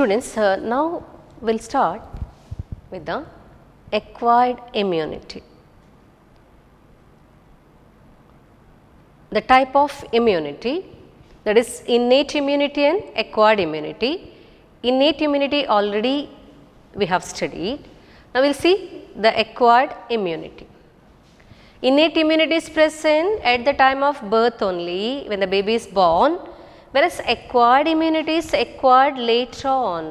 Students, now we'll start with the acquired immunity. The type of immunity, that is innate immunity and acquired immunity. Innate immunity already we have studied. Now we will see the acquired immunity. Innate immunity is present at the time of birth only, when the baby is born, whereas acquired immunity is acquired later on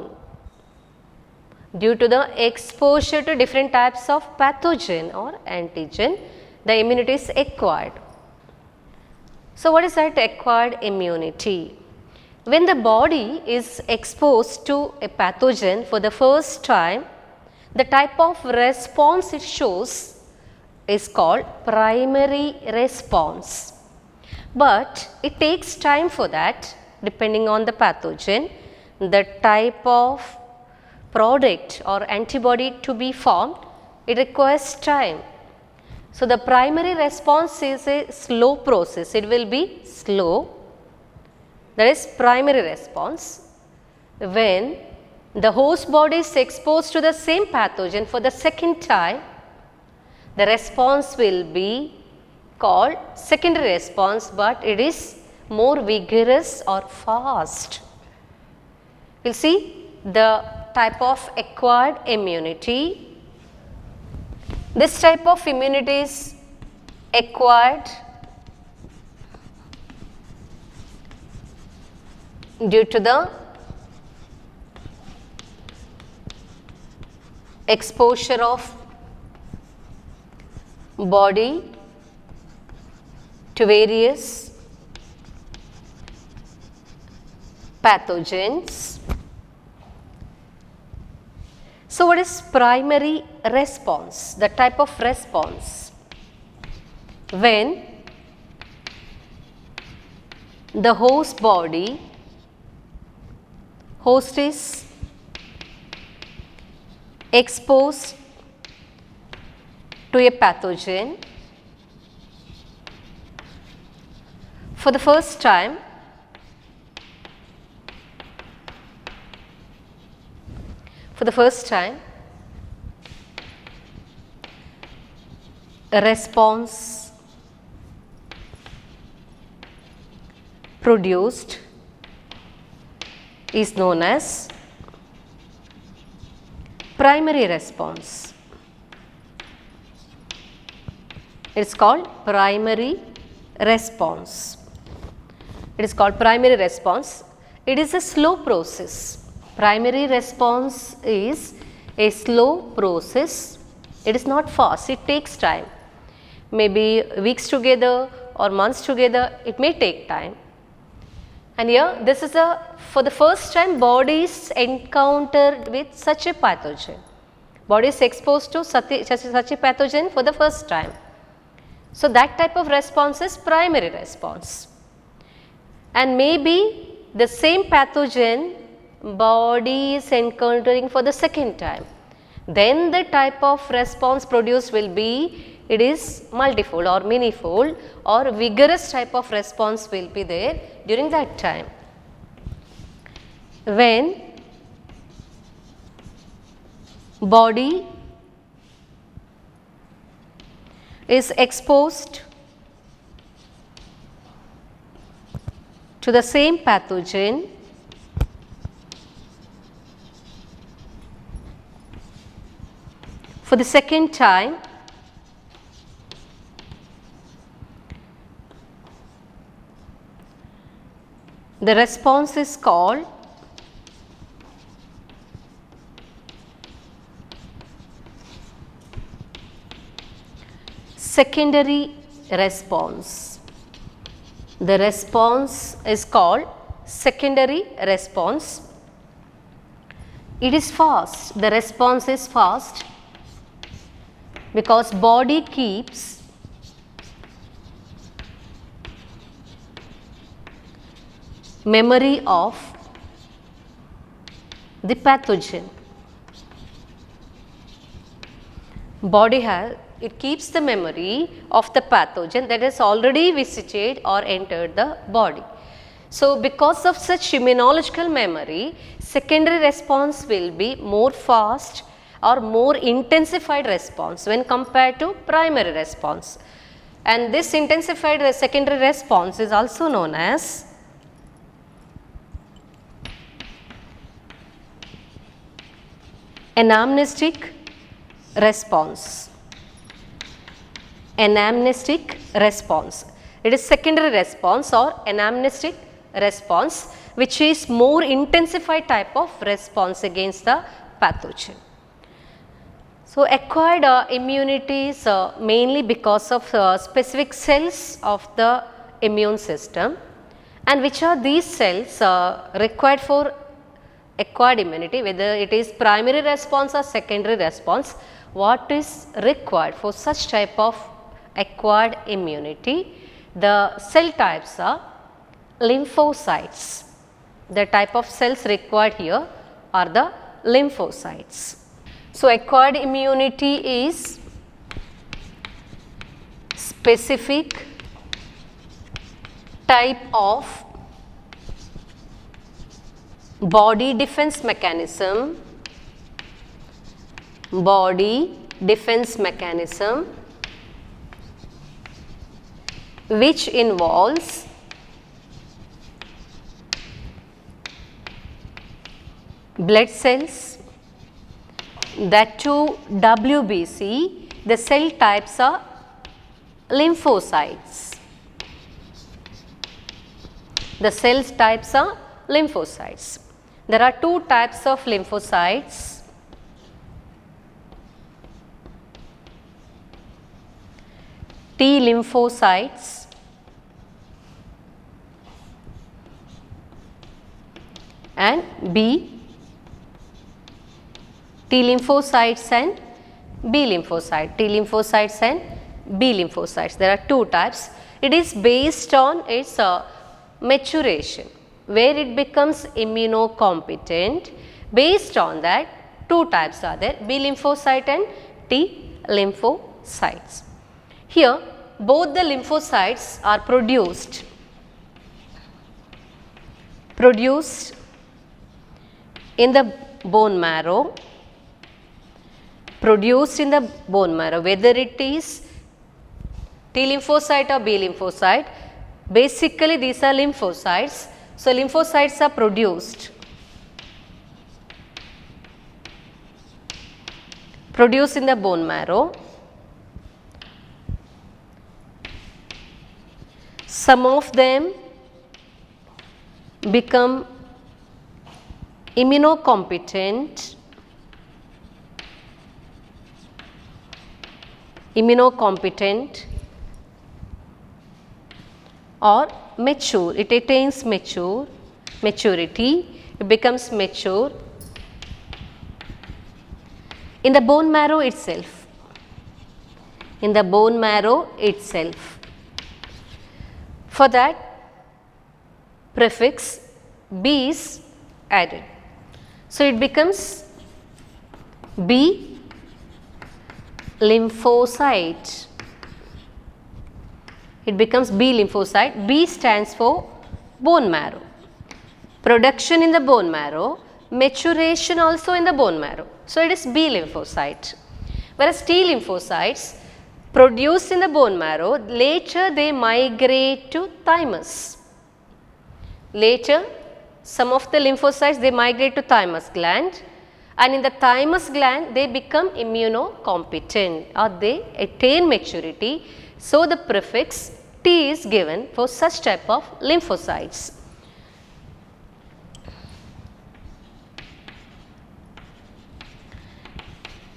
due to the exposure to different types of pathogen or antigen. The immunity is acquired. So, what is that acquired immunity? When the body is exposed to a pathogen for the first time, the type of response it shows is called primary response. But it takes time for that, depending on the pathogen, the type of product or antibody to be formed, it requires time. So, the primary response is a slow process, it will be slow, that is primary response. When the host body is exposed to the same pathogen for the second time, the response will be called secondary response, but it is more vigorous or fast. We will see the type of acquired immunity. This type of immunity is acquired due to the exposure of body to various pathogens. So, what is primary response? The type of response when the host body, host is exposed to a pathogen for the first time. A response produced is known as primary response. It is called primary response. It is called primary response. It is a slow process. Primary response is a slow process. It is not fast, it takes time. Maybe weeks together or months together, it may take time. And here this is for the first time body is encountered with such a pathogen. Body is exposed to such a pathogen for the first time. So, that type of response is primary response. And maybe the same pathogen body is encountering for the second time. Then the type of response produced will be, it is multifold or manyfold or vigorous type of response will be there during that time. When body is exposed to the same pathogen for the second time, the response is called secondary response. The response is called secondary response. It is fast, the response is fast because body keeps memory of the pathogen. Body it keeps the memory of the pathogen that has already visited or entered the body. So, because of such immunological memory, secondary response will be more fast or more intensified response when compared to primary response. And this intensified secondary response is also known as anamnestic response. Anamnestic response. It is secondary response or anamnestic response, which is more intensified type of response against the pathogen. So, acquired immunity is mainly because of specific cells of the immune system, and which are these cells required for acquired immunity, whether it is primary response or secondary response. What is required for such type of acquired immunity? The cell types are lymphocytes. The type of cells required here are the lymphocytes. So, acquired immunity is specific type of body defense mechanism, which involves blood cells, that too WBC. The cell types are lymphocytes. The cell types are lymphocytes. There are two types of lymphocytes. T lymphocytes and B. T lymphocytes and B lymphocyte. T lymphocytes and B lymphocytes. There are two types. It is based on its maturation, where it becomes immunocompetent. Based on that, two types are there, B lymphocyte and T lymphocytes. Here, both the lymphocytes are produced in the bone marrow, whether it is T lymphocyte or B lymphocyte. Basically, these are lymphocytes. So, lymphocytes are produced in the bone marrow. Some of them become immunocompetent or mature. It attains maturity, it becomes mature in the bone marrow itself. For that, prefix B is added. So, it becomes B lymphocyte. B stands for bone marrow. Production in the bone marrow, maturation also in the bone marrow. So, it is B lymphocyte. Whereas T lymphocytes produced in the bone marrow, later they migrate to thymus. Later, some of the lymphocytes they migrate to thymus gland, and in the thymus gland they become immunocompetent or they attain maturity. So, the prefix T is given for such type of lymphocytes.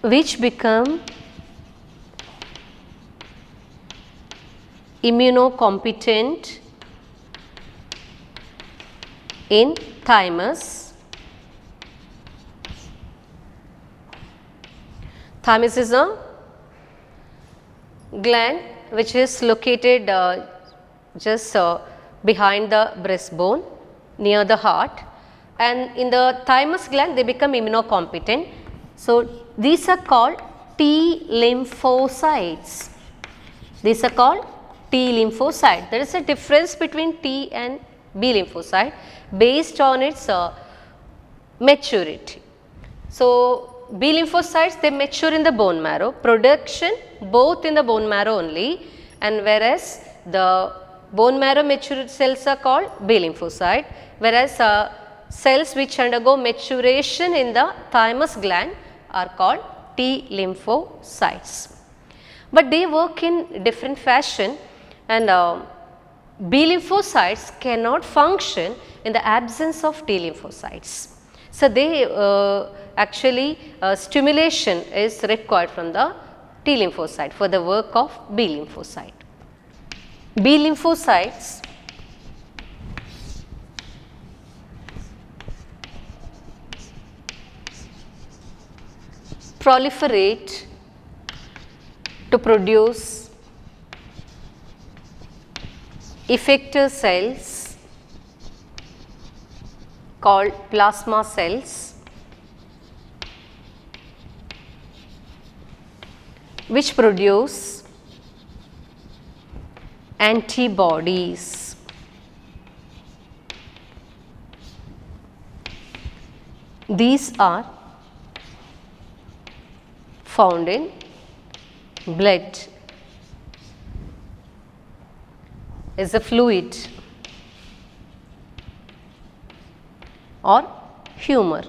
Which become immunocompetent in thymus. Thymus is a gland which is located just behind the breastbone near the heart, and in the thymus gland they become immunocompetent. So, these are called T lymphocytes. There is a difference between T and B lymphocyte based on its maturity. So, B lymphocytes, they mature in the bone marrow, production both in the bone marrow only, and whereas the bone marrow mature cells are called B lymphocyte, whereas cells which undergo maturation in the thymus gland are called T lymphocytes. But they work in different fashion, and B lymphocytes cannot function in the absence of T lymphocytes. So, they actually stimulation is required from the T lymphocyte for the work of B lymphocyte. B lymphocytes proliferate to produce effector cells called plasma cells, which produce antibodies. These are found in blood as a fluid or humor,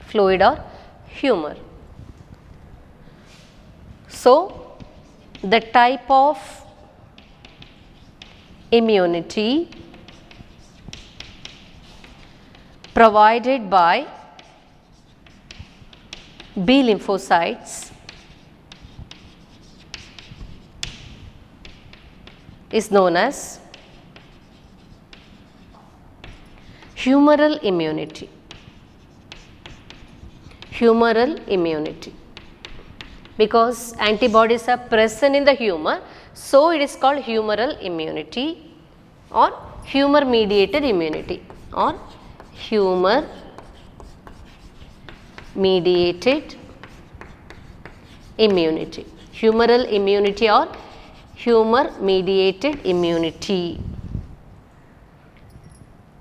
fluid or humor. So, the type of immunity provided by B lymphocytes is known as humoral immunity. Humoral immunity, because antibodies are present in the humor, so it is called humoral immunity or humor mediated immunity or humor mediated immunity. Humoral immunity or humor mediated immunity.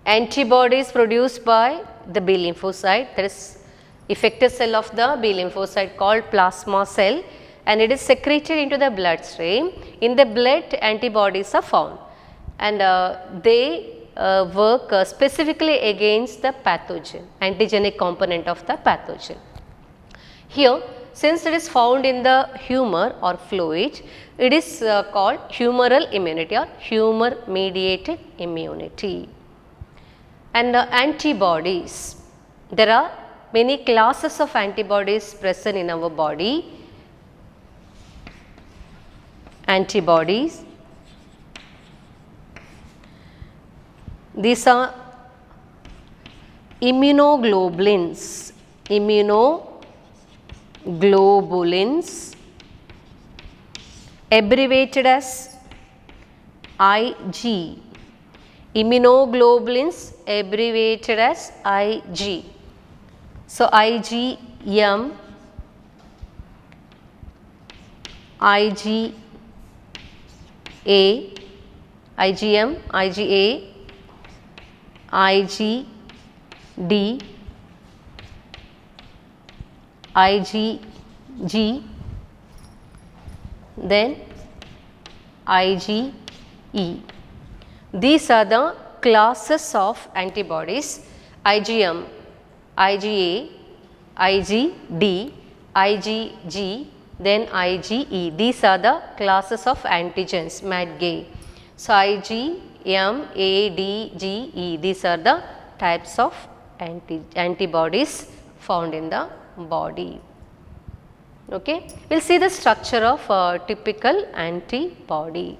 Antibodies produced by the B lymphocyte, that is effector cell of the B lymphocyte called plasma cell, and it is secreted into the bloodstream. In the blood, antibodies are found, and they work specifically against the pathogen, antigenic component of the pathogen. Here, since it is found in the humor or fluid, it is called humoral immunity or humor mediated immunity. And antibodies, there are many classes of antibodies present in our body. Antibodies, these are immunoglobulins, abbreviated as Ig. Immunoglobulins abbreviated as Ig. So, IgM, IgA, IgM, IgA, IgD, IgG, then IgE. These are the classes of antibodies: IgM, IgA, IgD, IgG, then IgE. These are the classes of antigens, MADG. So, IgM, A, D, G, E, these are the types of antibodies found in the body. Okay. We will see the structure of typical antibody.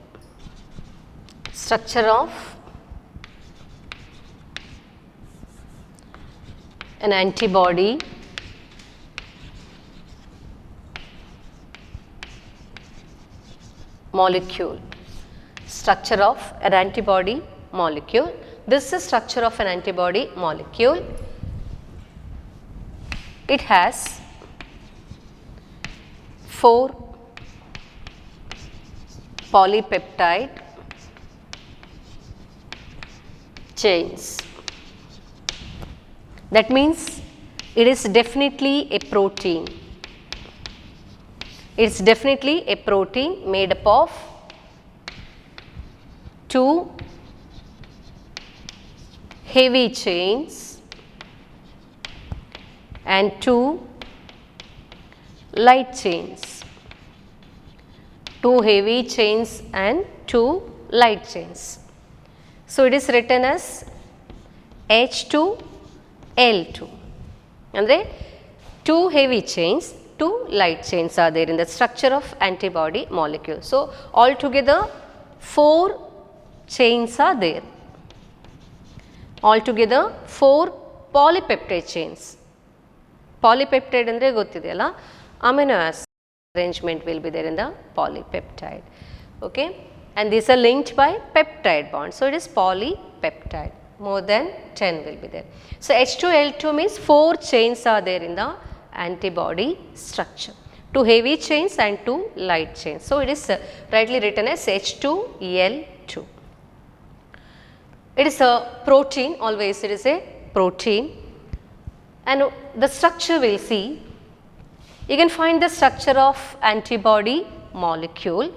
Structure of an antibody molecule. Structure of an antibody molecule. This is the structure of an antibody molecule. It has 4 polypeptide chains. That means it is definitely a protein. It is definitely a protein made up of 2 heavy chains and 2 light chains. 2 heavy chains and 2 light chains. So, it is written as H2L2. Andre 2 heavy chains, 2 light chains are there in the structure of antibody molecule. So, altogether 4 chains are there. Altogether 4 polypeptide chains. Polypeptide andre gottideyalla, amino acid arrangement will be there in the polypeptide. Okay, and these are linked by peptide bonds. So, it is polypeptide, more than 10 will be there. So, H2L2 means 4 chains are there in the antibody structure, 2 heavy chains and 2 light chains. So, it is rightly written as H2L2. It is a protein, always it is a protein, and the structure we will see. You can find the structure of antibody molecule.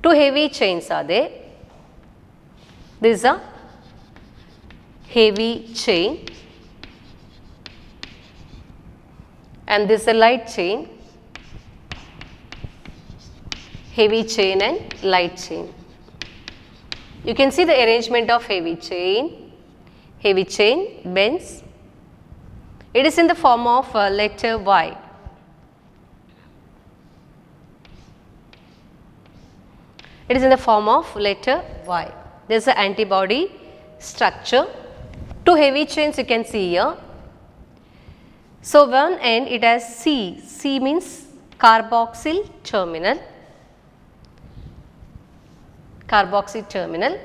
2 heavy chains are there. This is a heavy chain and this is a light chain, heavy chain and light chain. You can see the arrangement of heavy chain bends. It is in the form of letter Y. It is in the form of letter Y. There is an antibody structure. 2 heavy chains you can see here. So, one end it has C. C means carboxyl terminal. Carboxyl terminal,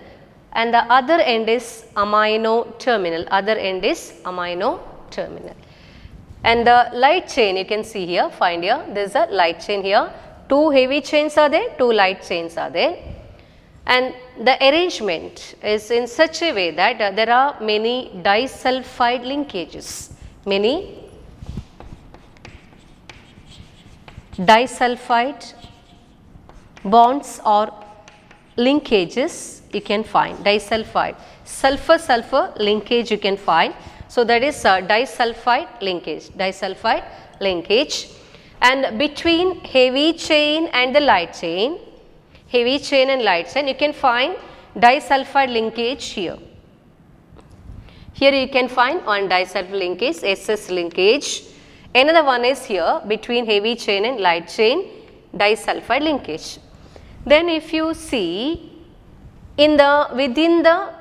and the other end is amino terminal. Other end is amino terminal. And the light chain you can see here. Find here. There is a light chain here. 2 heavy chains are there, 2 light chains are there, and the arrangement is in such a way that there are many disulfide linkages, many disulfide bonds or linkages you can find. Disulfide, sulfur linkage you can find. So, that is disulfide linkage, and between heavy chain and the light chain, you can find disulfide linkage here. Here you can find one disulfide linkage, SS linkage. Another one is here between heavy chain and light chain, disulfide linkage. Then if you see within the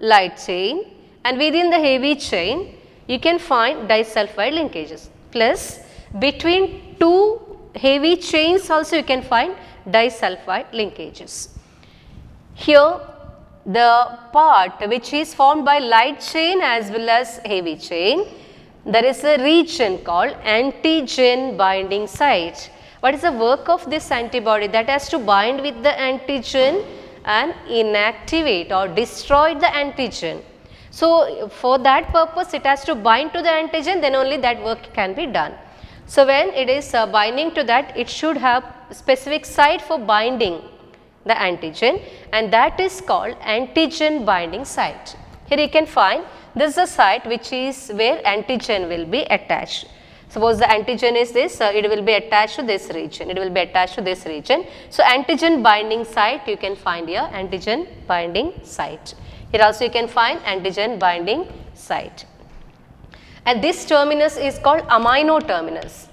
light chain and within the heavy chain, you can find disulfide linkages, plus between 2 heavy chains also you can find disulfide linkages. Here the part which is formed by light chain as well as heavy chain, there is a region called antigen binding site. What is the work of this antibody? That has to bind with the antigen and inactivate or destroy the antigen. So, for that purpose it has to bind to the antigen, then only that work can be done. So, when it is binding to that, it should have specific site for binding the antigen, and that is called antigen binding site. Here you can find this is a site which is where antigen will be attached. Suppose the antigen is this, it will be attached to this region, So, antigen binding site you can find here, antigen binding site. Here also you can find antigen binding site. And this terminus is called amino terminus,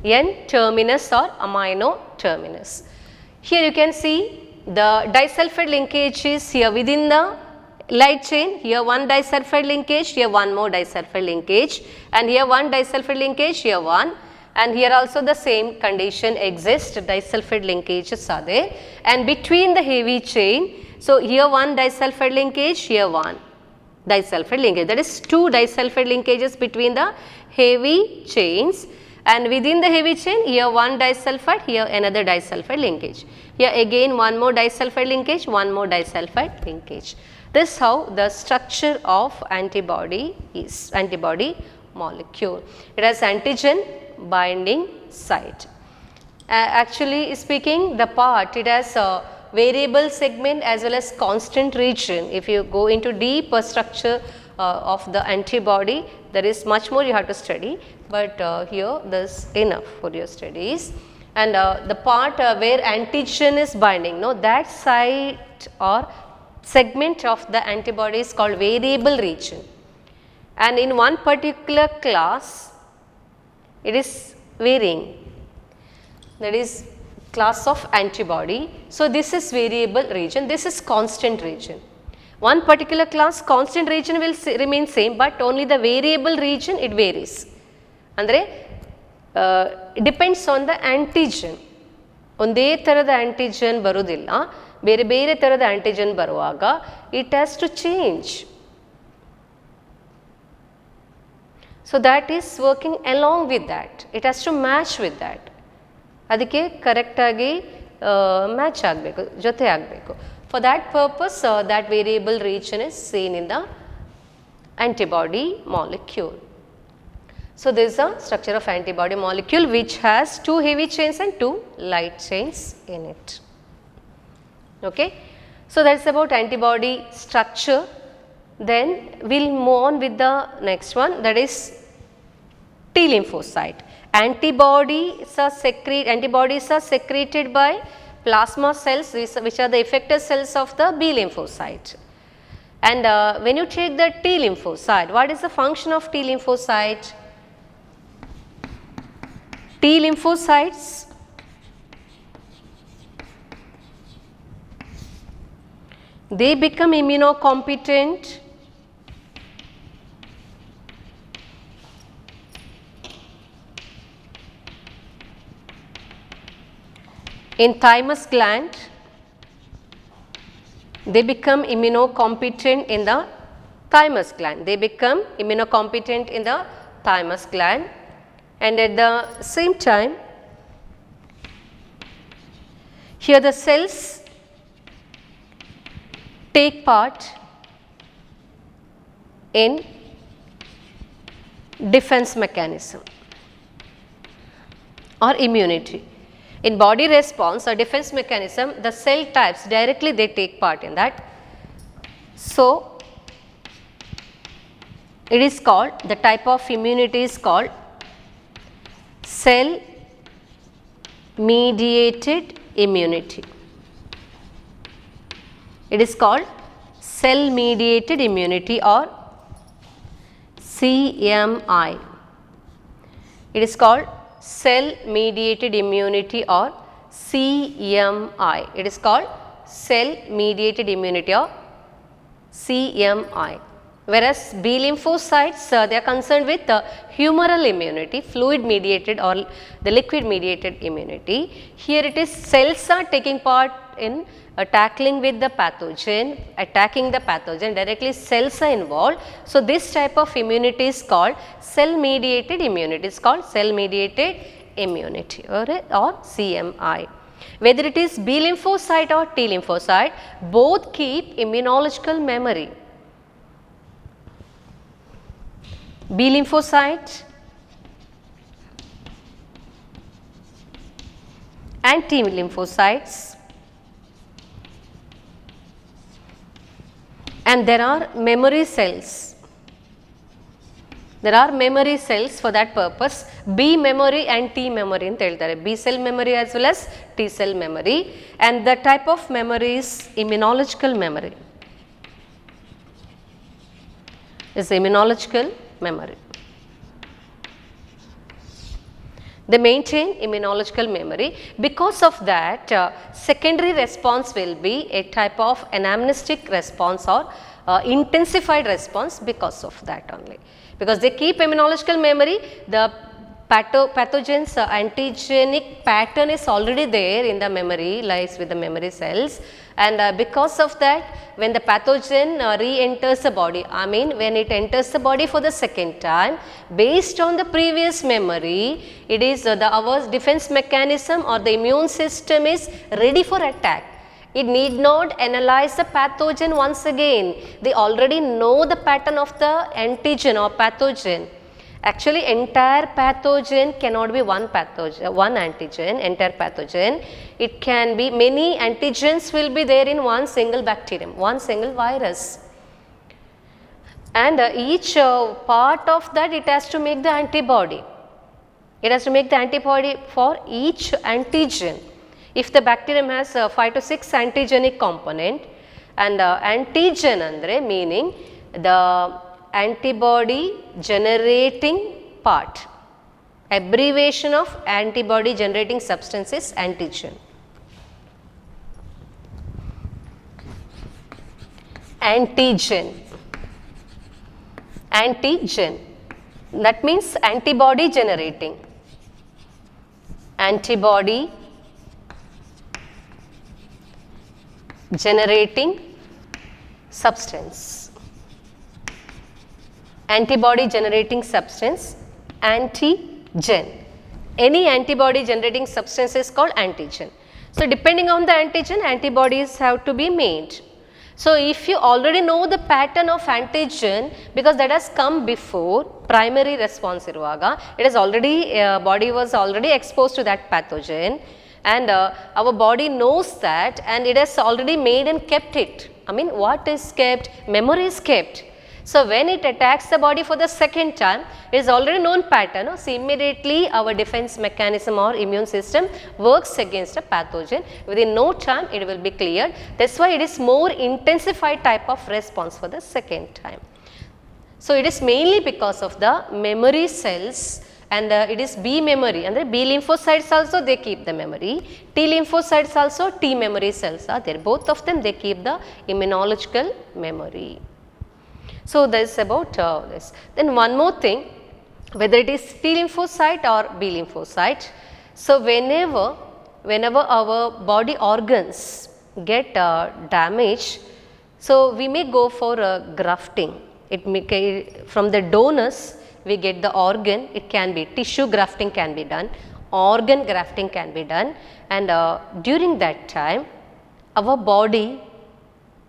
N terminus or amino terminus. Here you can see the disulfide linkage is here within the light chain, here one disulfide linkage, here one more disulfide linkage, and here one disulfide linkage, here one, and here also the same condition exists, disulfide linkages are there, and between the heavy chain, so here one disulfide linkage, here one disulfide linkage, that is 2 disulfide linkages between the heavy chains, and within the heavy chain here one disulfide, here another disulfide linkage, here again one more disulfide linkage, one more disulfide linkage. This is how the structure of antibody is, antibody molecule. It has antigen binding site. Actually speaking, the part, it has a variable segment as well as constant region. If you go into deeper structure of the antibody, there is much more you have to study, but here there is enough for your studies. And the part where antigen is binding, no, that site or segment of the antibody is called variable region, and in one particular class it is varying, that is class of antibody. So, this is variable region, this is constant region. One particular class constant region will remain same, but only the variable region it varies. Andre it depends on the antigen. ಒಂದೇ ತರದ antigen ಬರುವುದಿಲ್ಲ, ಬೇರೆ ಬೇರೆ ತರದ antigen ಬರುವಾಗ it has to change. So, that is working along with that, it has to match with that. ಅದಕ್ಕೆ ಕರೆಕ್ಟಾಗಿ match ಆಗಬೇಕು, ಜೊತೆ ಆಗಬೇಕು. For that purpose that variable region is seen in the antibody molecule. So, this is a structure of antibody molecule which has 2 heavy chains and 2 light chains in it. Okay. So, that is about antibody structure. Then we will move on with the next one, that is T lymphocyte. Antibodies are secreted by plasma cells, which are the effector cells of the B lymphocyte. And when you take the T lymphocyte, what is the function of T lymphocyte? T lymphocytes they become immunocompetent in thymus gland, they become immunocompetent in the thymus gland, they become immunocompetent in the thymus gland, and at the same time here the cells take part in defense mechanism or immunity. In body response or defense mechanism, the cell types directly they take part in that. So, it is called, the type of immunity is called cell mediated immunity. It is called cell mediated immunity or CMI. It is called cell mediated immunity or CMI. It is called cell mediated immunity or CMI. Whereas B lymphocytes they are concerned with humoral immunity, fluid mediated or the liquid mediated immunity. Here it is cells are taking part in tackling with the pathogen, attacking the pathogen, directly cells are involved. So, this type of immunity is called cell mediated immunity, it is called cell mediated immunity or CMI. Whether it is B lymphocyte or T lymphocyte, both keep immunological memory. B lymphocyte and T lymphocytes, and there are memory cells. There are memory cells for that purpose, B memory and T memory anta heltare, B cell memory as well as T cell memory, and the type of memory is immunological memory, is immunological memory. They maintain immunological memory. Because of that, secondary response will be a type of anamnestic response or intensified response because of that only. Because they keep immunological memory, the pathogens antigenic pattern is already there in the memory, lies with the memory cells, and because of that when the pathogen re-enters the body, I mean when it enters the body for the second time, based on the previous memory, it is our defense mechanism or the immune system is ready for attack. It need not analyze the pathogen once again. They already know the pattern of the antigen or pathogen. Actually, entire pathogen cannot be one pathogen, one antigen, entire pathogen. It can be many antigens will be there in one single bacterium, one single virus. And each part of that, it has to make the antibody. It has to make the antibody for each antigen. If the bacterium has 5 to 6 antigenic component, and antigen andre meaning the antibody generating part. Abbreviation of antibody generating substance is antigen. Antigen. Antigen, that means antibody generating. Antibody generating substance. Antibody generating substance, antigen. Any antibody generating substance is called antigen. So, depending on the antigen, antibodies have to be made. So, if you already know the pattern of antigen, because that has come before primary response iruvaga, it is already body was already exposed to that pathogen, and our body knows that, and it has already made and kept it. I mean, what is kept? Memory is kept. So, when it attacks the body for the second time, it is already known pattern. So, immediately our defense mechanism or immune system works against a pathogen. Within no time it will be cleared. That is why it is more intensified type of response for the second time. So, it is mainly because of the memory cells, and it is B memory, and the B lymphocytes also they keep the memory. T lymphocytes also T memory cells are there. Both of them they keep the immunological memory. So, this is about this. Then one more thing, whether it is T lymphocyte or B lymphocyte. So, whenever our body organs get damaged, so we may go for grafting. It may, from the donors we get the organ, it can be tissue grafting can be done, organ grafting can be done, and during that time our body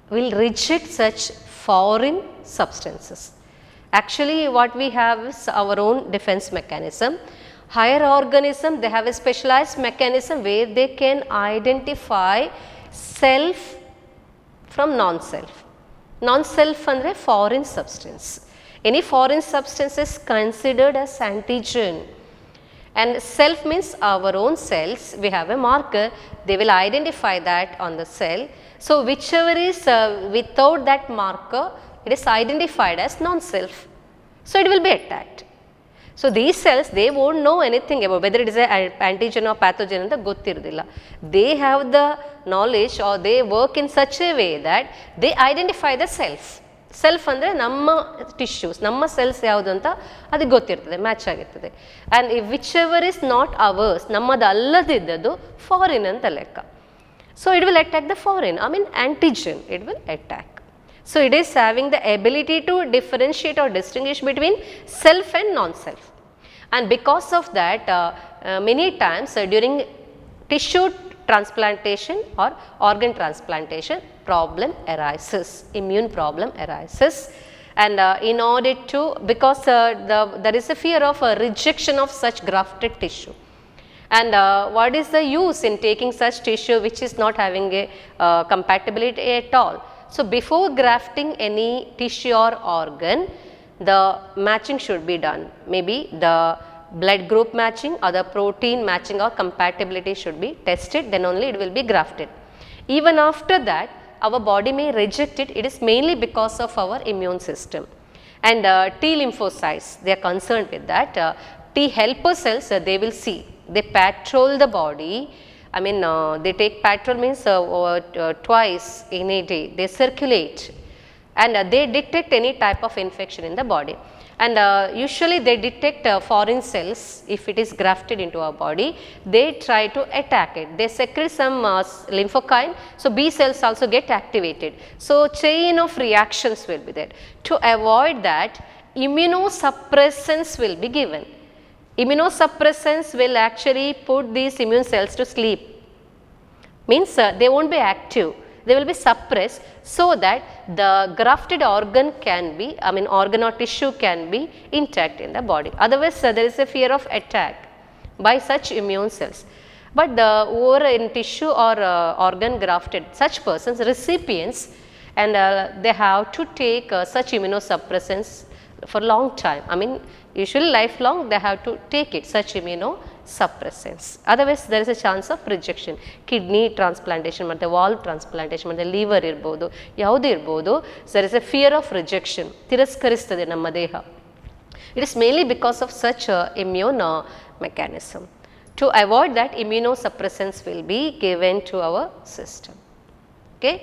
will reject such foreign substances. Actually, what we have is our own defense mechanism. Higher organism, they have a specialized mechanism where they can identify self from non-self. Non-self andre foreign substance. Any foreign substance is considered as antigen, and self means our own cells. We have a marker, they will identify that on the cell. So, whichever is without that marker, it is identified as non-self. So, it will be attacked. So, these cells they will not know anything about whether it is an antigen or pathogen anta gottirudilla. They have the knowledge, or they work in such a way that they identify the self. Self andre namma tissues, namma cells yavadu anta adu gottirtade, match agiruತ್ತದೆ. And if whichever is not ours, nammadu alladiddadu foreign anta lekka. So, it will attack the foreign, I mean antigen, it will attack. So, it is having the ability to differentiate or distinguish between self and non-self. And because of that, many times during tissue transplantation or organ transplantation, problem arises, immune problem arises. And in order to, because there is a fear of rejection of such grafted tissue. And what is the use in taking such tissue which is not having a compatibility at all? So, before grafting any tissue or organ, the matching should be done. Maybe the blood group matching or the protein matching or compatibility should be tested, then only it will be grafted. Even after that, our body may reject it, it is mainly because of our immune system. And T lymphocytes, they are concerned with that. T helper cells, they will see, they patrol the body. I mean, they take patrol means twice in a day, they circulate, and they detect any type of infection in the body. And usually they detect foreign cells. If it is grafted into our body, they try to attack it. They secrete some lymphokine, so B cells also get activated. So, chain of reactions will be there. To avoid that, immunosuppressants will be given. Immunosuppressants will actually put these immune cells to sleep. means they won't be active, they will be suppressed so that the grafted organ can be, organ or tissue can be intact in the body. Otherwise, there is a fear of attack by such immune cells. But the over in tissue or organ grafted, such persons, recipients, and they have to take such immunosuppressants for long time. Usually lifelong they have to take it, such immunosuppressants. Otherwise, there is a chance of rejection. Kidney transplantation, ಮತ್ತೆ valve transplantation, ಮತ್ತೆ liver ಇರ್ಬೋದು, ಯಾವುದೇ ಇರ್ಬೋದು, there is a fear of rejection. ತಿರಸ್ಕರಿಸ್ತದೆ ನಮ್ಮ ದೇಹ. It is mainly because of such immune mechanism. To avoid that, immunosuppressants will be given to our system. Okay.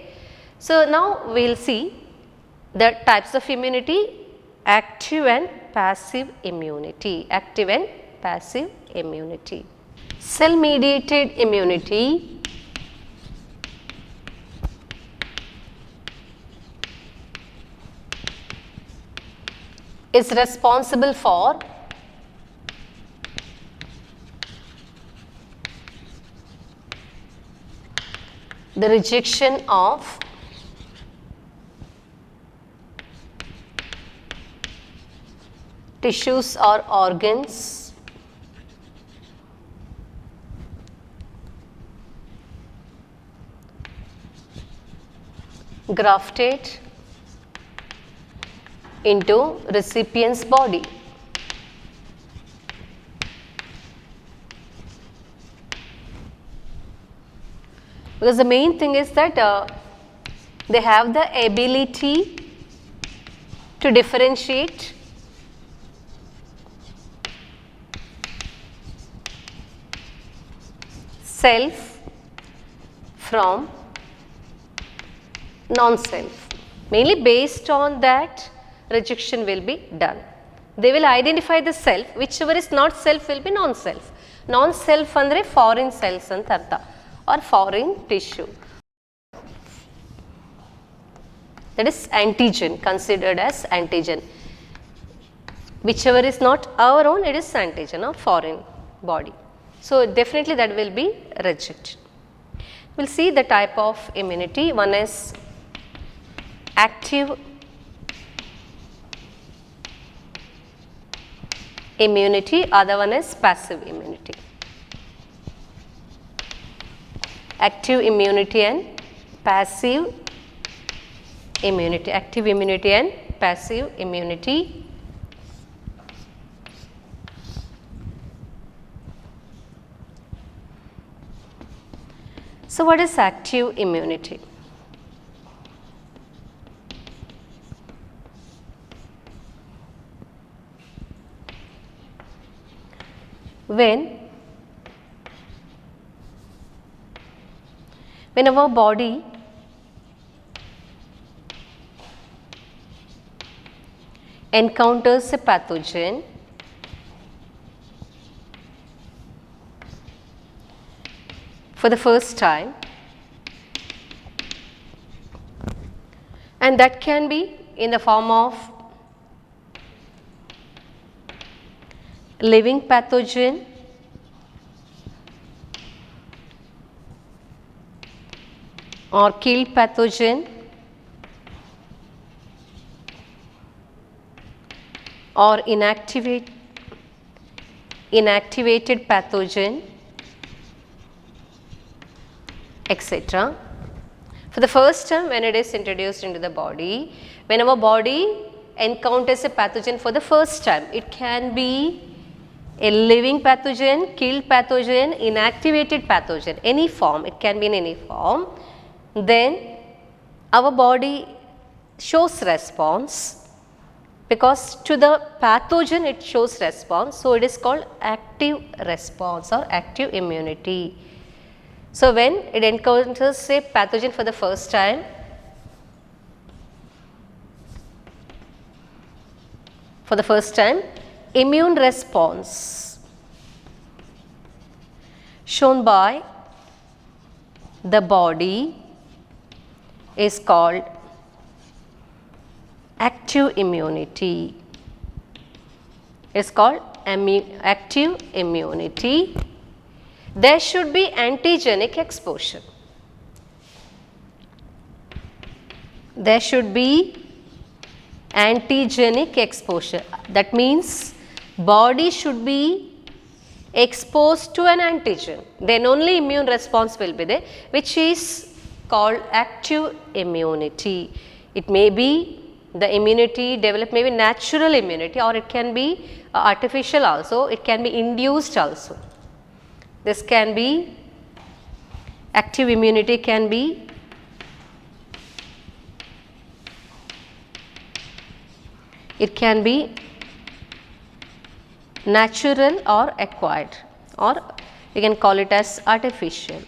So, now we will see the types of immunity: active and passive immunity. Active and passive immunity. Cell mediated immunity is responsible for the rejection of tissues or organs grafted into recipient's body. Because the main thing is that they have the ability to differentiate self from non-self. Mainly based on that, rejection will be done. They will identify the self, whichever is not self will be non-self. Non-self andre foreign cells anta artha, or foreign tissue. That is antigen, considered as antigen. Whichever is not our own, it is antigen of foreign body. So, definitely that will be rejected. We will see the type of immunity. One is active immunity, other one is passive immunity. Active immunity and passive immunity. Active immunity and passive immunity. So, what is active immunity? When our body encounters a pathogen, for the first time, and that can be in the form of living pathogen or killed pathogen or inactivated pathogen, etc. For the first time when it is introduced into the body, when our body encounters a pathogen for the first time, it can be a living pathogen, killed pathogen, inactivated pathogen, any form, it can be in any form, then our body shows response, because to the pathogen it shows response. So, it is called active response or active immunity. So, when it encounters a pathogen for the first time, immune response shown by the body is called active immunity. It's called active immunity. There should be antigenic exposure. there should be antigenic exposure. That means body should be exposed to an antigen, then only immune response will be there, which is called active immunity. It may be the immunity developed, may be natural immunity, or it can be artificial also, it can be induced also. This can be active immunity, can be natural or acquired, or you can call it as artificial.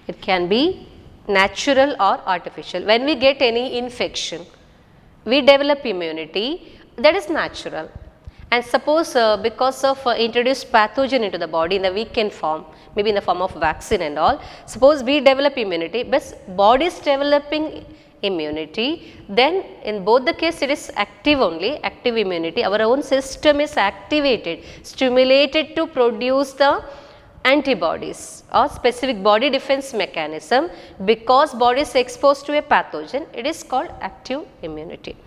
It can be natural or artificial. When we get any infection, we develop immunity, that is natural. And suppose because of introduced pathogen into the body in the weakened form, maybe in the form of vaccine and all, suppose we develop immunity, but body is developing immunity, then in both the case it is active only, active immunity. Our own system is activated, stimulated to produce the antibodies or specific body defense mechanism, because body is exposed to a pathogen, it is called active immunity.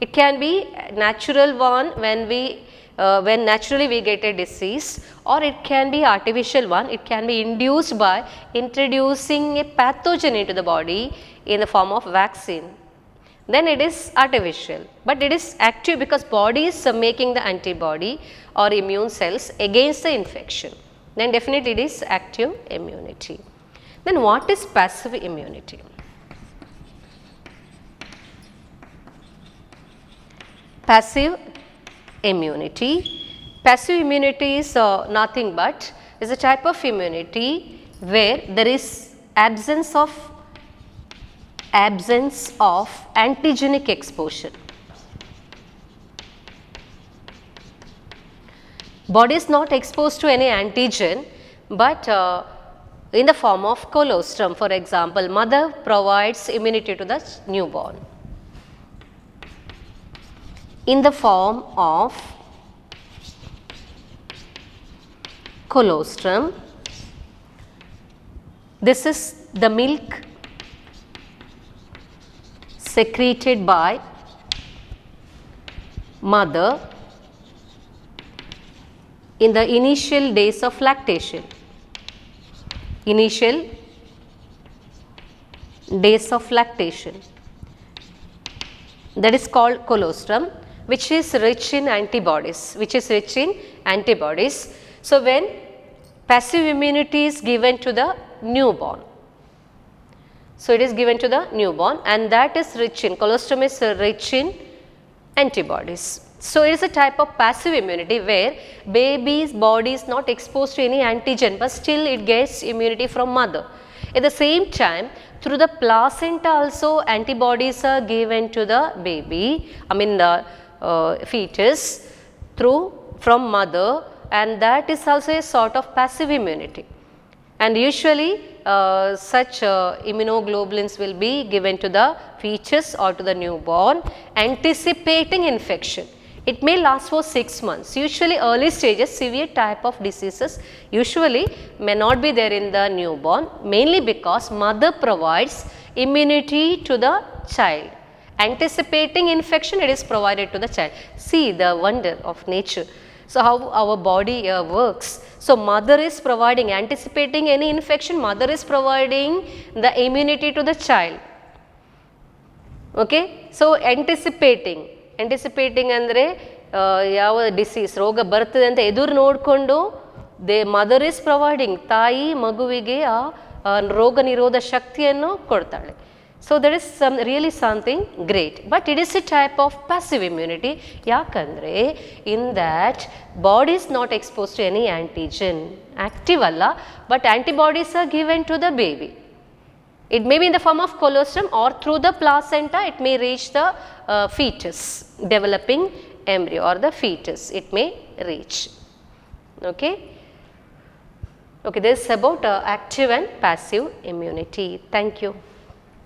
It can be natural one when naturally we get a disease, or it can be artificial one, it can be induced by introducing a pathogen into the body in the form of vaccine, then it is artificial, but it is active because body is making the antibody or immune cells against the infection, then definitely it is active immunity. Then what is passive immunity? Passive immunity. Passive immunity is nothing but is a type of immunity where there is absence of antigenic exposure. Body is not exposed to any antigen, but in the form of colostrum. For example, mother provides immunity to the newborn in the form of colostrum. This is the milk secreted by mother in the initial days of lactation. Initial days of lactation, that is called colostrum, which is rich in antibodies, So when passive immunity is given to the newborn, so it is given to the newborn, and that is rich in, colostrum is rich in antibodies. So it is a type of passive immunity where baby's body is not exposed to any antigen, but still it gets immunity from mother. At the same time, through the placenta also antibodies are given to the baby, the fetus from mother, and that is also a sort of passive immunity. And usually such immunoglobulins will be given to the fetus or to the newborn, anticipating infection. It may last for 6 months. Usually early stages, severe type of diseases usually may not be there in the newborn, mainly because mother provides immunity to the child. Anticipating infection, it is provided to the child. See the wonder of nature. So how our body works. So mother is providing, anticipating any infection, mother is providing the immunity to the child. Okay. So anticipating ಅಂದರೆ ಯಾವ disease ರೋಗ ಬರ್ತದೆ ಅಂತ ಎದುರು ನೋಡಿಕೊಂಡು mother is providing, ತಾಯಿ ಮಗುವಿಗೆ ಆ ರೋಗ ನಿರೋಧ ಶಕ್ತಿಯನ್ನು ಕೊಡ್ತಾಳೆ. So that is really something great, but it is a type of passive immunity. ಯಾಕಂದರೆ in that body is not exposed to any antigen, active ಅಲ್ಲ, but antibodies are given to the baby. It may be in the form of colostrum, or through the placenta it may reach the fetus, developing embryo or the fetus it may reach. Okay. Okay, this is about active and passive immunity. Thank you.